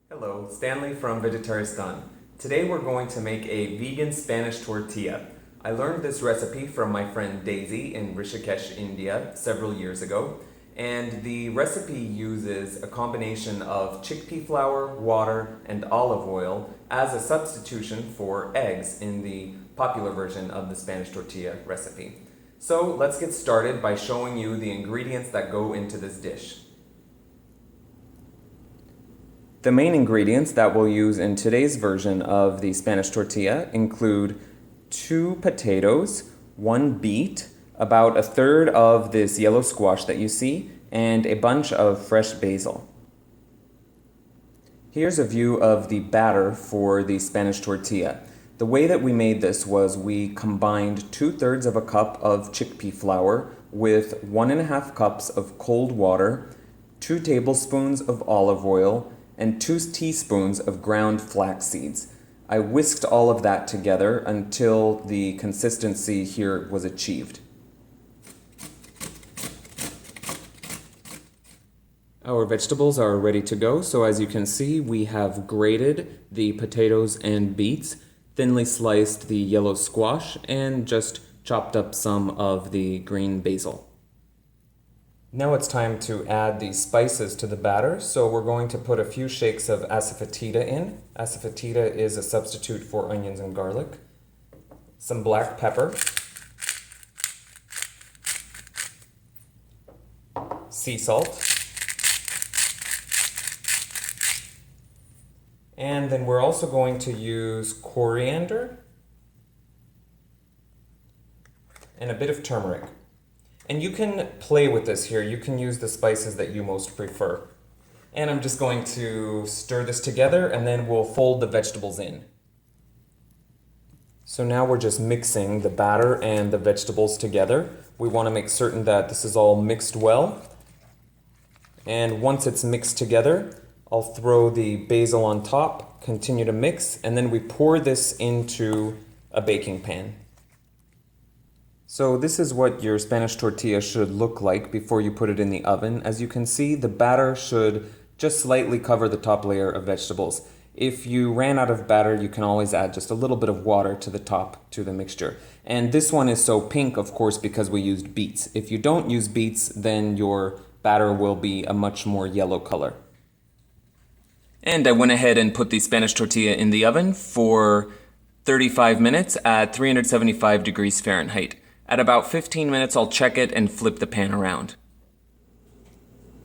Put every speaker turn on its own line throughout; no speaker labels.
Hello, Stanley from Vegetaristan. Today we're going to make a vegan Spanish tortilla. I learned this recipe from my friend Daisy in Rishikesh, India several years ago, and the recipe uses a combination of chickpea flour, water, and olive oil as a substitution for eggs in the popular version of the Spanish tortilla recipe. So let's get started by showing you the ingredients that go into this dish. The main ingredients that we'll use in today's version of the Spanish tortilla include 2 potatoes, 1 beet, about a third of this yellow squash that you see, and a bunch of fresh basil. Here's a view of the batter for the Spanish tortilla. The way that we made this was we combined 2/3 of a cup of chickpea flour with 1.5 cups of cold water, 2 tablespoons of olive oil, and 2 teaspoons of ground flax seeds. I whisked all of that together until the consistency here was achieved. Our vegetables are ready to go, so as you can see, we have grated the potatoes and beets, thinly sliced the yellow squash, and just chopped up some of the green basil. Now it's time to add the spices to the batter, so we're going to put a few shakes of asafetida in. Asafetida is a substitute for onions and garlic. Some black pepper. Sea salt. And then we're also going to use coriander and a bit of turmeric. And you can play with this here. You can use the spices that you most prefer. And I'm just going to stir this together and then we'll fold the vegetables in. So now we're just mixing the batter and the vegetables together. We want to make certain that this is all mixed well. And once it's mixed together, I'll throw the basil on top, continue to mix, and then we pour this into a baking pan. So this is what your Spanish tortilla should look like before you put it in the oven. As you can see, the batter should just slightly cover the top layer of vegetables. If you ran out of batter, you can always add just a little bit of water to the top to the mixture. And this one is so pink, of course, because we used beets. If you don't use beets, then your batter will be a much more yellow color. And I went ahead and put the Spanish tortilla in the oven for 35 minutes at 375 degrees Fahrenheit. At about 15 minutes, I'll check it and flip the pan around.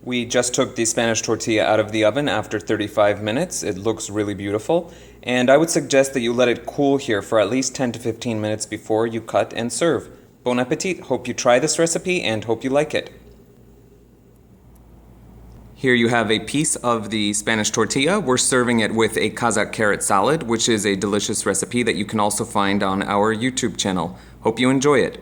We just took the Spanish tortilla out of the oven after 35 minutes. It looks really beautiful. And I would suggest that you let it cool here for at least 10 to 15 minutes before you cut and serve. Bon appetit! Hope you try this recipe and hope you like it. Here you have a piece of the Spanish tortilla. We're serving it with a Kazakh carrot salad, which is a delicious recipe that you can also find on our YouTube channel. Hope you enjoy it.